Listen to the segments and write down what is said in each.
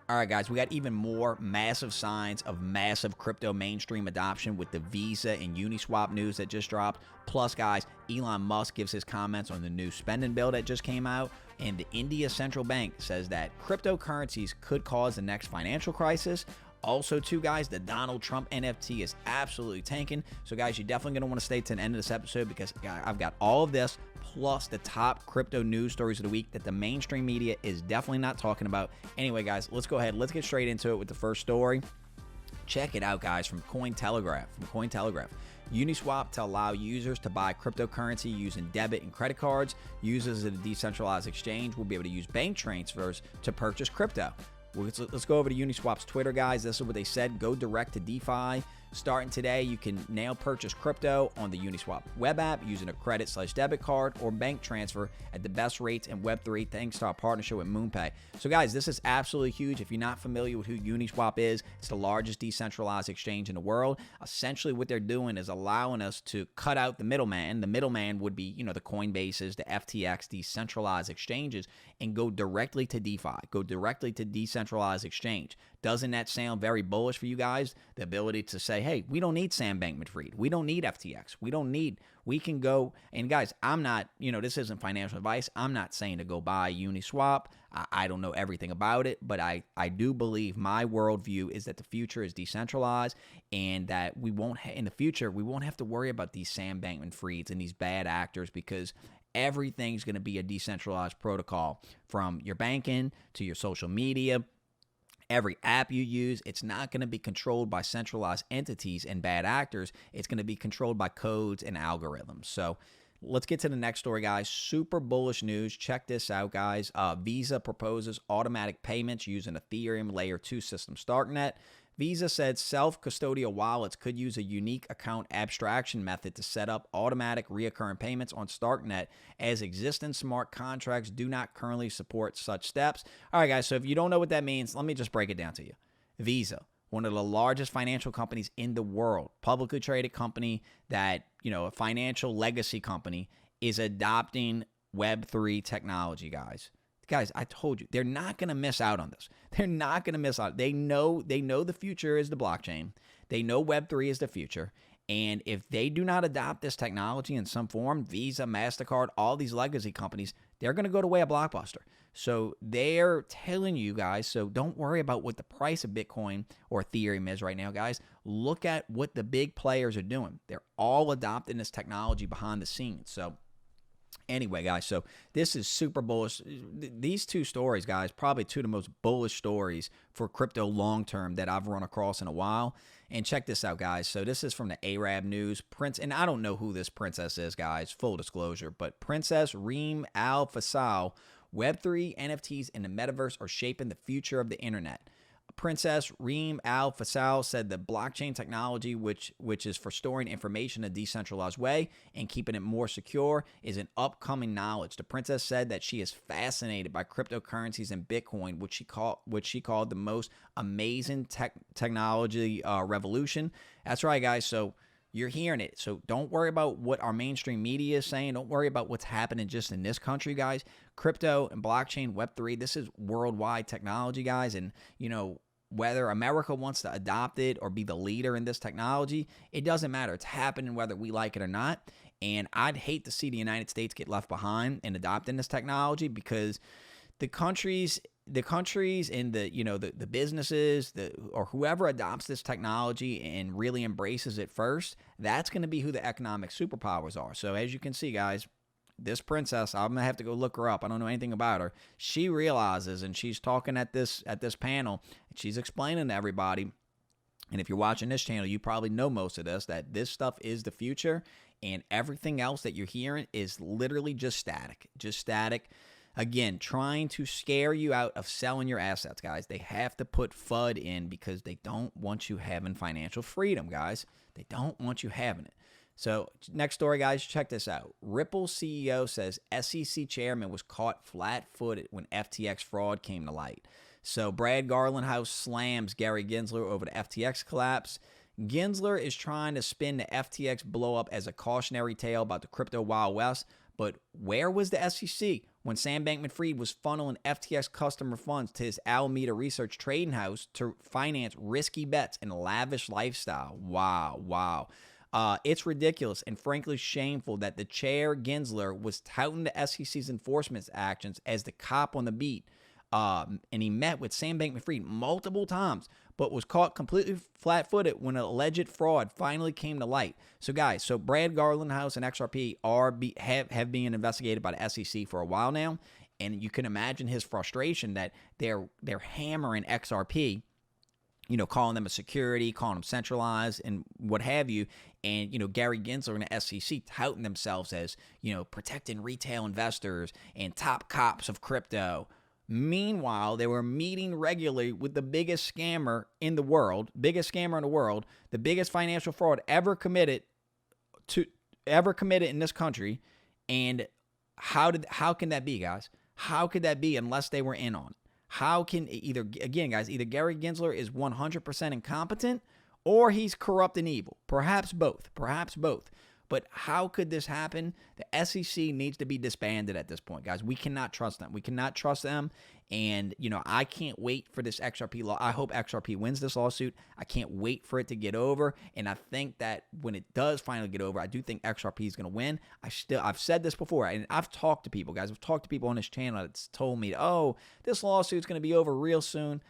All right, guys, we got even more massive signs of massive crypto mainstream adoption with the Visa and Uniswap news that just dropped. Plus, guys, Elon Musk gives his comments on the new spending bill that just came out. And the India Central Bank says that cryptocurrencies could cause the next financial crisis. Also, too, guys, the Donald Trump NFT is absolutely tanking. So, guys, you're definitely going to want to stay to the end of this episode because I've got all of this plus the top crypto news stories of the week that the mainstream media is definitely not talking about. Anyway, guys, let's go ahead. Let's get straight into it with the first story. Check it out, guys, from Cointelegraph. Uniswap to allow users to buy cryptocurrency using debit and credit cards. Users at a decentralized exchange will be able to use bank transfers to purchase crypto. Let's go over to Uniswap's Twitter, guys. This is what they said. Go direct to DeFi. Starting today, you can now purchase crypto on the Uniswap web app using a credit/debit card or bank transfer at the best rates in Web3 thanks to our partnership with MoonPay. So, guys, this is absolutely huge. If you're not familiar with who Uniswap is, it's the largest decentralized exchange in the world. Essentially, what they're doing is allowing us to cut out the middleman. The middleman would be, the Coinbases, the FTX, decentralized exchanges, and go directly to DeFi, go directly to decentralized exchange. Doesn't that sound very bullish for you guys? The ability to say, hey, we don't need Sam Bankman-Fried. We don't need FTX. We can go. And guys, I'm not, this isn't financial advice. I'm not saying to go buy Uniswap. I don't know everything about it, but I do believe my worldview is that the future is decentralized and that in the future, we won't have to worry about these Sam Bankman-Frieds and these bad actors because everything's going to be a decentralized protocol from your banking to your social media. Every app you use, it's not going to be controlled by centralized entities and bad actors. It's going to be controlled by codes and algorithms. So let's get to the next story, guys. Super bullish news. Check this out, guys. Visa proposes automatic payments using Ethereum Layer 2 system StarkNet. Visa said self-custodial wallets could use a unique account abstraction method to set up automatic reoccurring payments on StarkNet, as existing smart contracts do not currently support such steps. All right, guys, so if you don't know what that means, let me just break it down to you. Visa, one of the largest financial companies in the world, publicly traded company that, a financial legacy company, is adopting Web3 technology, guys. Guys, I told you, they're not going to miss out on this. They're not going to miss out. They know the future is the blockchain. They know Web3 is the future. And if they do not adopt this technology in some form, Visa, MasterCard, all these legacy companies, they're going to go the way of Blockbuster. So they're telling you guys, so don't worry about what the price of Bitcoin or Ethereum is right now, guys. Look at what the big players are doing. They're all adopting this technology behind the scenes. So anyway, guys, so this is super bullish. These two stories, guys, probably two of the most bullish stories for crypto long-term that I've run across in a while. And check this out, guys. So this is from the Arab News. And I don't know who this princess is, guys, full disclosure, but Princess Reem Al Faisal, Web3, NFTs, and the metaverse are shaping the future of the internet. Princess Reem Al Faisal said the blockchain technology, which is for storing information in a decentralized way and keeping it more secure, is an upcoming knowledge. The princess said that she is fascinated by cryptocurrencies and Bitcoin, which she called the most amazing technology revolution. That's right, guys. So you're hearing it. So don't worry about what our mainstream media is saying. Don't worry about what's happening just in this country, guys. Crypto and blockchain, Web3, this is worldwide technology, guys. And, whether America wants to adopt it or be the leader in this technology, it doesn't matter. It's happening whether we like it or not. And I'd hate to see the United States get left behind in adopting this technology because the countries and the businesses or whoever adopts this technology and really embraces it first, that's going to be who the economic superpowers are. So as you can see, guys, this princess, I'm gonna have to go look her up. I don't know anything about her. She realizes, and she's talking at this panel, and she's explaining to everybody. And if you're watching this channel, you probably know most of this, that this stuff is the future, and everything else that you're hearing is literally just static. Again, trying to scare you out of selling your assets, guys. They have to put FUD in because they don't want you having financial freedom, guys. They don't want you having it. So next story, guys, check this out. Ripple CEO says SEC chairman was caught flat-footed when FTX fraud came to light. So Brad Garlinghouse slams Gary Gensler over the FTX collapse. Gensler is trying to spin the FTX blow-up as a cautionary tale about the crypto Wild West, but where was the SEC? when Sam Bankman-Fried was funneling FTX customer funds to his Alameda Research trading house to finance risky bets and lavish lifestyle. Wow. It's ridiculous and frankly shameful that the chair, Gensler, was touting the SEC's enforcement actions as the cop on the beat. And he met with Sam Bankman-Fried multiple times, but was caught completely flat-footed when an alleged fraud finally came to light. So, guys, Brad Garlinghouse and XRP have been investigated by the SEC for a while now, and you can imagine his frustration that they're hammering XRP, calling them a security, calling them centralized, and what have you. And, Gary Gensler and the SEC touting themselves as, protecting retail investors and top cops of crypto. Meanwhile, they were meeting regularly with the biggest scammer in the world, the biggest financial fraud ever committed in this country. And how can that be, guys? How could that be unless they were in on it? How can either Gary Gensler is 100% incompetent or he's corrupt and evil? Perhaps both. But how could this happen? The SEC needs to be disbanded at this point, guys. We cannot trust them. And, I can't wait for this XRP law. I hope XRP wins this lawsuit. I can't wait for it to get over. And I think that when it does finally get over, I do think XRP is going to win. I've said this before, and I've talked to people, guys. I've talked to people on this channel that's told me, oh, this lawsuit's going to be over real soon.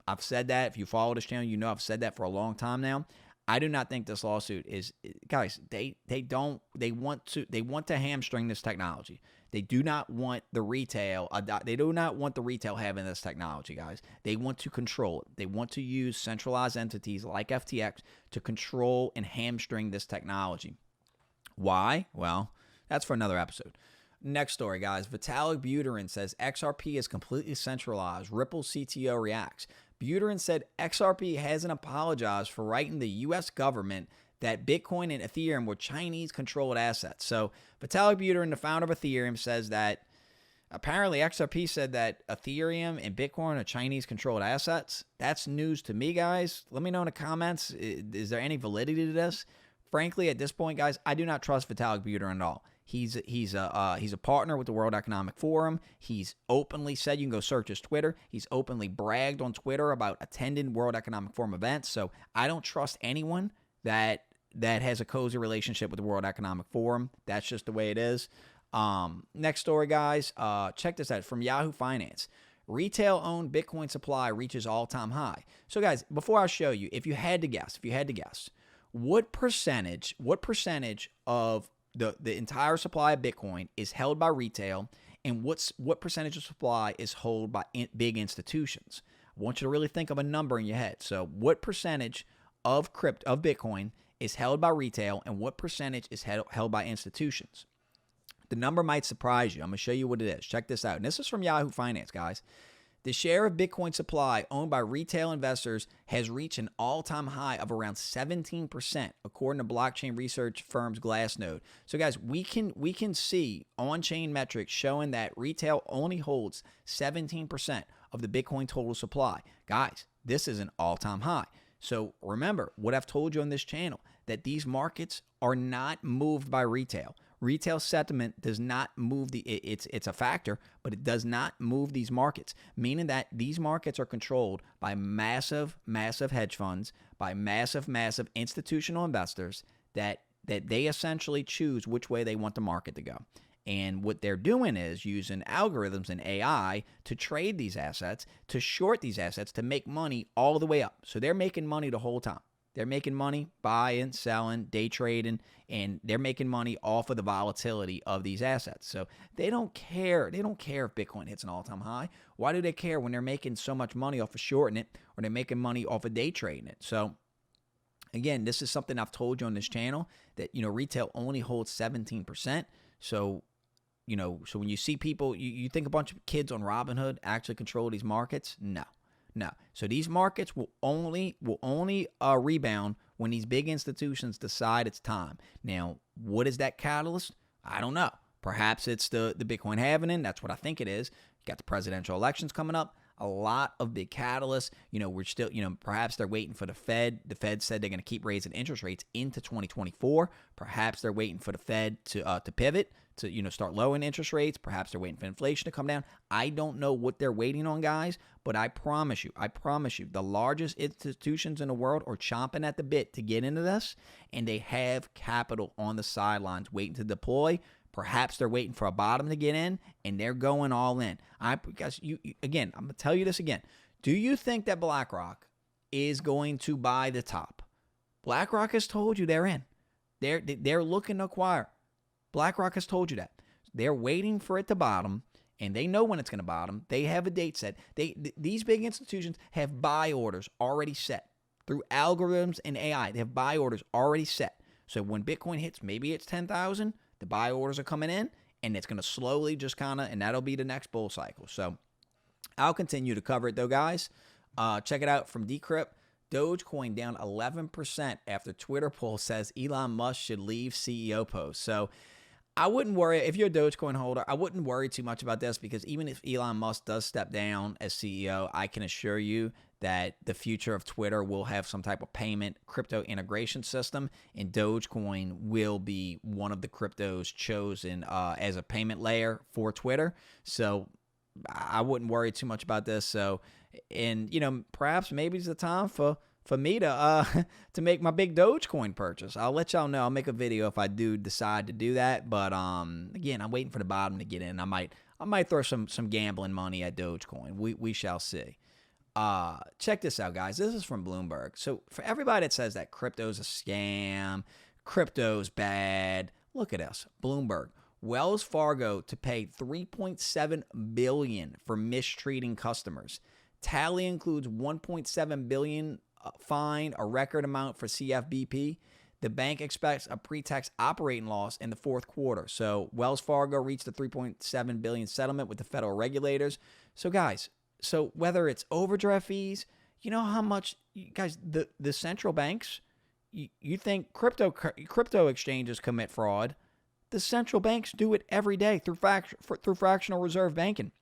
I've said that. If you follow this channel, I've said that for a long time now. I do not think this lawsuit is, guys, they want to hamstring this technology. They do not want the retail having this technology, guys. They want to control it. They want to use centralized entities like FTX to control and hamstring this technology. Why? Well, that's for another episode. Next story, guys. Vitalik Buterin says XRP is completely centralized. Ripple CTO reacts. Buterin said XRP hasn't apologized for writing the U.S. government that Bitcoin and Ethereum were Chinese-controlled assets. So Vitalik Buterin, the founder of Ethereum, says that apparently XRP said that Ethereum and Bitcoin are Chinese-controlled assets. That's news to me, guys. Let me know in the comments. Is there any validity to this? Frankly, at this point, guys, I do not trust Vitalik Buterin at all. He's a partner with the World Economic Forum. He's openly said, you can go search his Twitter. He's openly bragged on Twitter about attending World Economic Forum events. So I don't trust anyone that has a cozy relationship with the World Economic Forum. That's just the way it is. Next story, guys. Check this out from Yahoo Finance. Retail-owned Bitcoin supply reaches all-time high. So, guys, before I show you, if you had to guess, what percentage of the entire supply of Bitcoin is held by retail, and what percentage of supply is held by big institutions? I want you to really think of a number in your head. So what percentage of Bitcoin is held by retail, and what percentage is held by institutions? The number might surprise you. I'm going to show you what it is. Check this out. And this is from Yahoo Finance, guys. The share of Bitcoin supply owned by retail investors has reached an all-time high of around 17%, according to blockchain research firm's Glassnode. So, guys, we can see on-chain metrics showing that retail only holds 17% of the Bitcoin total supply. Guys, this is an all-time high. So remember what I've told you on this channel, that these markets are not moved by retail. Retail sentiment does not move it's a factor, but it does not move these markets, meaning that these markets are controlled by massive hedge funds, by massive institutional investors that they essentially choose which way they want the market to go. And what they're doing is using algorithms and AI to trade these assets, to short these assets, to make money all the way up. So they're making money the whole time. They're making money buying, selling, day trading, and they're making money off of the volatility of these assets. So they don't care. They don't care if Bitcoin hits an all-time high. Why do they care when they're making so much money off of shorting it, or they're making money off of day trading it? So again, this is something I've told you on this channel, that retail only holds 17%. So so when you see people, you think a bunch of kids on Robinhood actually control these markets? No. So these markets will only rebound when these big institutions decide it's time. Now, what is that catalyst? I don't know. Perhaps it's the Bitcoin halving. That's what I think it is. You got the presidential elections coming up. A lot of big catalysts. We're still, perhaps they're waiting for the Fed. The Fed said they're going to keep raising interest rates into 2024. Perhaps they're waiting for the Fed to pivot start lowering interest rates. Perhaps they're waiting for inflation to come down. I don't know what they're waiting on, guys, but I promise you, the largest institutions in the world are chomping at the bit to get into this, and they have capital on the sidelines waiting to deploy. Perhaps they're waiting for a bottom to get in, and they're going all in. Because again, I'm going to tell you this again. Do you think that BlackRock is going to buy the top? BlackRock has told you they're in. They're looking to acquire. BlackRock has told you that. They're waiting for it to bottom, and they know when it's going to bottom. They have a date set. These big institutions have buy orders already set through algorithms and AI. They have buy orders already set. So when Bitcoin hits, maybe it's 10,000, the buy orders are coming in, and it's going to slowly just kind of, and that'll be the next bull cycle. So I'll continue to cover it, though, guys. Check it out from Decrypt. Dogecoin down 11% after Twitter poll says Elon Musk should leave CEO post. So I wouldn't worry. If you're a Dogecoin holder, I wouldn't worry too much about this, because even if Elon Musk does step down as CEO, I can assure you that the future of Twitter will have some type of payment crypto integration system, and Dogecoin will be one of the cryptos chosen as a payment layer for Twitter. So I wouldn't worry too much about this. So, and perhaps maybe it's the time for me to make my big Dogecoin purchase. I'll let y'all know. I'll make a video if I do decide to do that. But again, I'm waiting for the bottom to get in. I might throw some gambling money at Dogecoin. We shall see. Check this out, guys. This is from Bloomberg. So for everybody that says that crypto's a scam, crypto's bad, look at us. Bloomberg. Wells Fargo to pay $3.7 billion for mistreating customers. Tally includes $1.7 billion fine, a record amount for CFBP. The bank expects a pre-tax operating loss in the fourth quarter. So Wells Fargo reached a $3.7 billion settlement with the federal regulators. So guys, whether it's overdraft fees, you know how much, guys, the central banks, you think crypto exchanges commit fraud. The central banks do it every day through fractional reserve banking.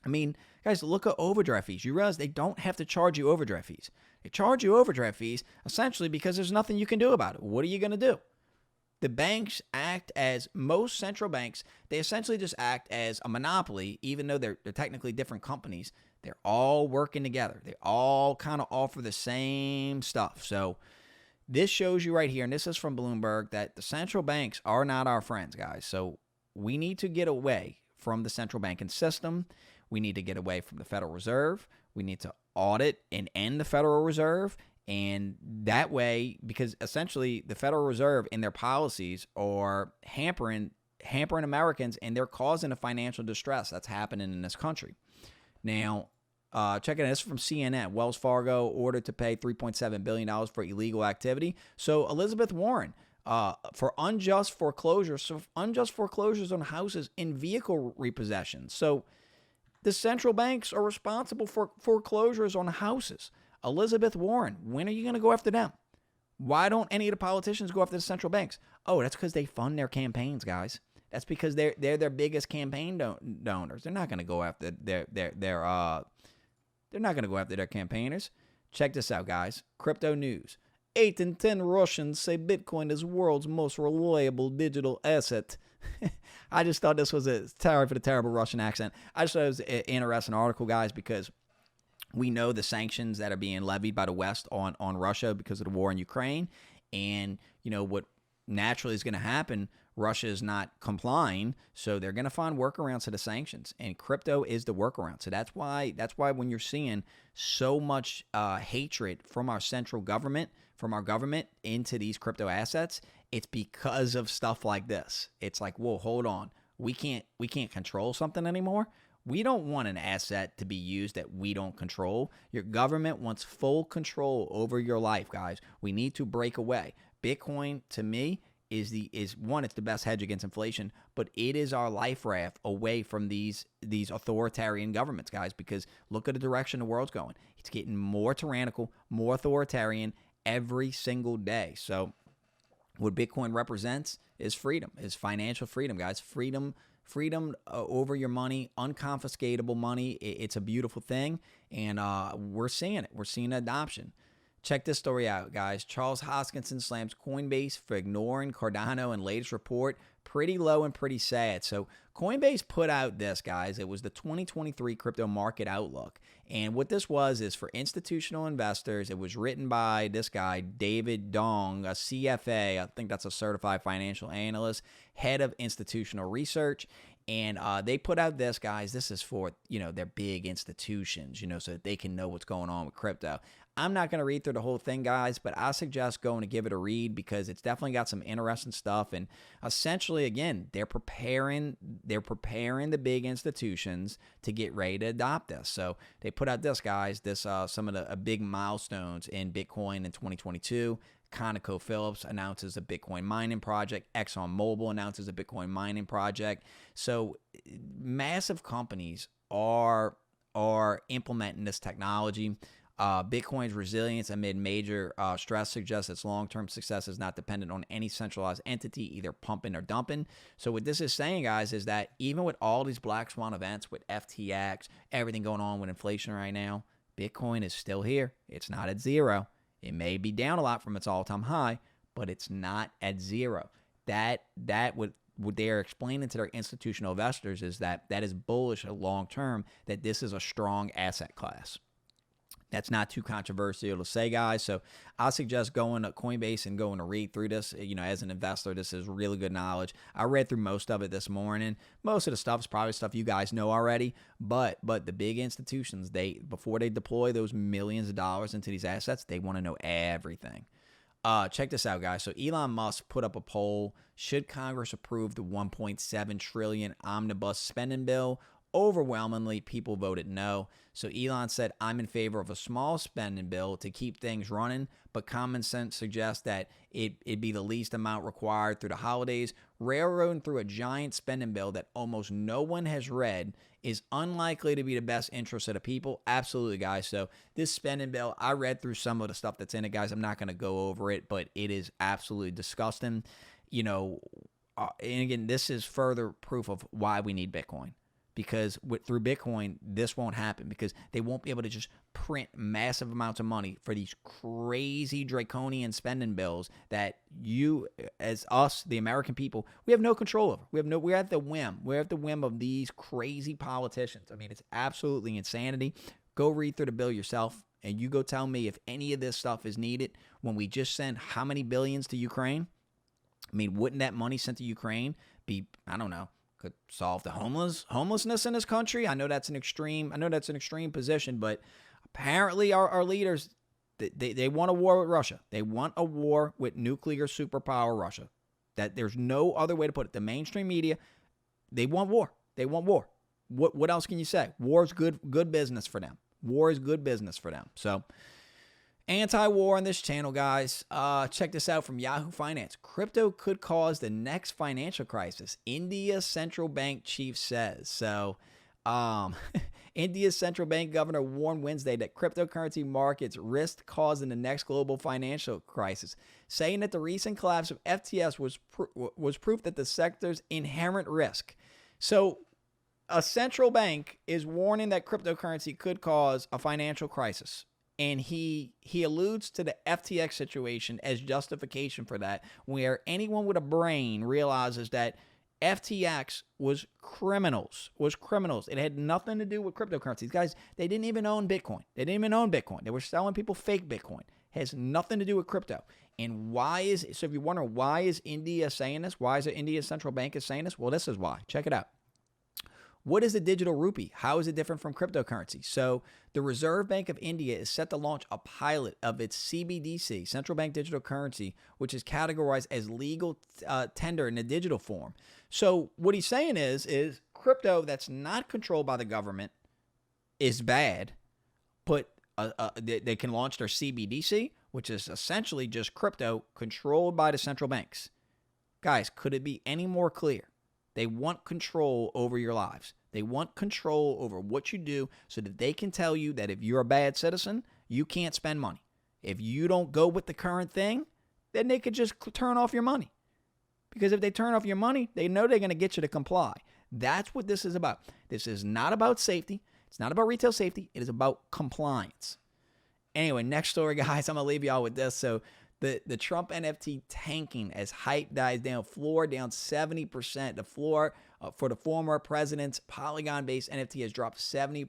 I mean, guys, look at overdraft fees. You realize they don't have to charge you overdraft fees. They charge you overdraft fees essentially because there's nothing you can do about it. What are you going to do? The banks act as, most central banks, they essentially just act as a monopoly, even though they're technically different companies. They're all working together. They all kind of offer the same stuff. So this shows you right here, and this is from Bloomberg, that the central banks are not our friends, guys. So we need to get away from the central banking system. We need to get away from the Federal Reserve. We need to audit and end the Federal Reserve. And that way, because essentially the Federal Reserve and their policies are hampering Americans, and they're causing a financial distress that's happening in this country. Now, check it out. This is from CNN. Wells Fargo ordered to pay $3.7 billion for illegal activity. So Elizabeth Warren, for unjust foreclosures on houses and vehicle repossessions. So the central banks are responsible for foreclosures on houses. Elizabeth Warren, when are you going to go after them? Why don't any of the politicians go after the central banks? Oh, that's because they fund their campaigns, guys. That's because they're their biggest campaign donors. They're not going to go after they're not going to go after their campaigners. Check this out, guys. Crypto news. 8 in 10 Russians say Bitcoin is the world's most reliable digital asset. I just thought this was sorry for the terrible Russian accent. I just thought it was an interesting article, guys, because we know the sanctions that are being levied by the West on Russia because of the war in Ukraine. And, what naturally is going to happen, Russia is not complying, so they're going to find workarounds to the sanctions, and crypto is the workaround. So that's why when you're seeing so much hatred from our central government, from our government into these crypto assets, it's because of stuff like this. It's like, whoa, hold on, we can't control something anymore. We don't want an asset to be used that we don't control. Your government wants full control over your life, guys. We need to break away. Bitcoin, to me, is one, it's the best hedge against inflation, but it is our life raft away from these authoritarian governments, guys, because look at the direction the world's going. It's getting more tyrannical, more authoritarian every single day. So what Bitcoin represents is freedom, is financial freedom, guys. Freedom over your money, unconfiscatable money. It's a beautiful thing, and we're seeing it. We're seeing adoption. Check this story out, guys. Charles Hoskinson slams Coinbase for ignoring Cardano in latest report. Pretty low and pretty sad. So Coinbase put out this, guys. It was the 2023 crypto market outlook. And what this was is for institutional investors. It was written by this guy, David Dong, a CFA. I think that's a certified financial analyst, head of institutional research. And they put out this, guys. This is for, their big institutions, so that they can know what's going on with crypto. I'm not going to read through the whole thing, guys, but I suggest going to give it a read because it's definitely got some interesting stuff. And essentially, again, they're preparing the big institutions to get ready to adopt this. So they put out this, guys, some of the big milestones in Bitcoin in 2022. ConocoPhillips announces a Bitcoin mining project. ExxonMobil announces a Bitcoin mining project. So massive companies are implementing this technology. Bitcoin's resilience amid major stress suggests its long-term success is not dependent on any centralized entity, either pumping or dumping. So what this is saying, guys, is that even with all these black swan events, with FTX, everything going on with inflation right now, Bitcoin is still here. It's not at zero. It may be down a lot from its all-time high, but it's not at zero. That what they're explaining to their institutional investors is that is bullish long-term, that this is a strong asset class. That's not too controversial to say, guys. So I suggest going to Coinbase and going to read through this. As an investor, this is really good knowledge. I read through most of it this morning. Most of the stuff is probably stuff you guys know already. But the big institutions, before they deploy those millions of dollars into these assets, they want to know everything. Check this out, guys. So Elon Musk put up a poll. Should Congress approve the $1.7 trillion omnibus spending bill? Overwhelmingly, people voted no. So Elon said, I'm in favor of a small spending bill to keep things running, but common sense suggests that it'd be the least amount required through the holidays. Railroading through a giant spending bill that almost no one has read is unlikely to be the best interest of the people. Absolutely, guys. So this spending bill, I read through some of the stuff that's in it, guys. I'm not going to go over it, but it is absolutely disgusting. And again, this is further proof of why we need Bitcoin. Because through Bitcoin, this won't happen because they won't be able to just print massive amounts of money for these crazy draconian spending bills that you, as us, the American people, we have no control over. We're at the whim. We're at the whim of these crazy politicians. I mean, it's absolutely insanity. Go read through the bill yourself, and you go tell me if any of this stuff is needed when we just send how many billions to Ukraine? I mean, wouldn't that money sent to Ukraine be, I don't know, could solve the homelessness in this country? I know that's an extreme position, but apparently our leaders, they want a war with Russia. They want a war with nuclear superpower Russia. That there's no other way to put it. The mainstream media, they want war. They want war. What else can you say? War is good business for them. War is good business for them. So anti-war on this channel, guys. Check this out from Yahoo Finance. Crypto could cause the next financial crisis. India's central bank chief says. So, India's central bank governor warned Wednesday that cryptocurrency markets risk causing the next global financial crisis, saying that the recent collapse of FTS was proof that the sector's inherent risk. So, a central bank is warning that cryptocurrency could cause a financial crisis. And he alludes to the FTX situation as justification for that, where anyone with a brain realizes that FTX was criminals. It had nothing to do with cryptocurrencies. Guys, they didn't even own Bitcoin. They were selling people fake Bitcoin. It has nothing to do with crypto. And so if you wonder why is India saying this? Why is it India's central bank is saying this? Well, this is why. Check it out. What is the digital rupee? How is it different from cryptocurrency? So the Reserve Bank of India is set to launch a pilot of its CBDC, central bank digital currency, which is categorized as legal tender in a digital form. So what he's saying is crypto that's not controlled by the government is bad, but they can launch their CBDC, which is essentially just crypto controlled by the central banks. Guys, could it be any more clear? They want control over your lives. They want control over what you do so that they can tell you that if you're a bad citizen, you can't spend money. If you don't go with the current thing, then they could just turn off your money. Because if they turn off your money, they know they're going to get you to comply. That's what this is about. This is not about safety. It's not about retail safety. It is about compliance. Anyway, next story, guys. I'm going to leave y'all with this. So the Trump NFT tanking as hype dies down. Floor down 70%. The floor for the former president's Polygon-based NFT has dropped 74%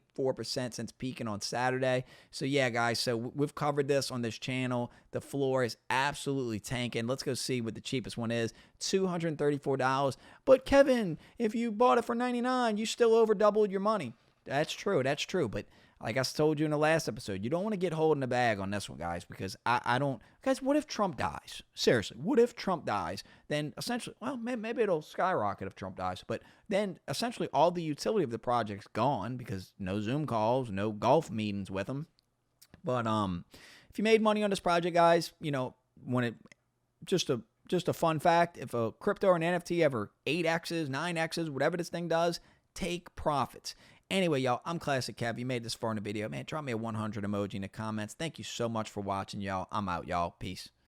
since peaking on Saturday. So yeah, guys, so we've covered this on this channel. The floor is absolutely tanking. Let's go see what the cheapest one is. $234. But Kevin, if you bought it for $99, you still over doubled your money. That's true. That's true. But like I told you in the last episode, you don't want to get holding the bag on this one, guys, because I don't. Guys, what if Trump dies? Seriously, what if Trump dies? Then essentially, well, maybe it'll skyrocket if Trump dies. But then essentially all the utility of the project's gone because no Zoom calls, no golf meetings with them. But if you made money on this project, guys, you know, when it just a fun fact, if a crypto or an NFT ever 8x's, 9x's, whatever this thing does, take profits. Anyway, y'all, I'm Classic Kev. You made this far in the video. Man, drop me a 100 emoji in the comments. Thank you so much for watching, y'all. I'm out, y'all. Peace.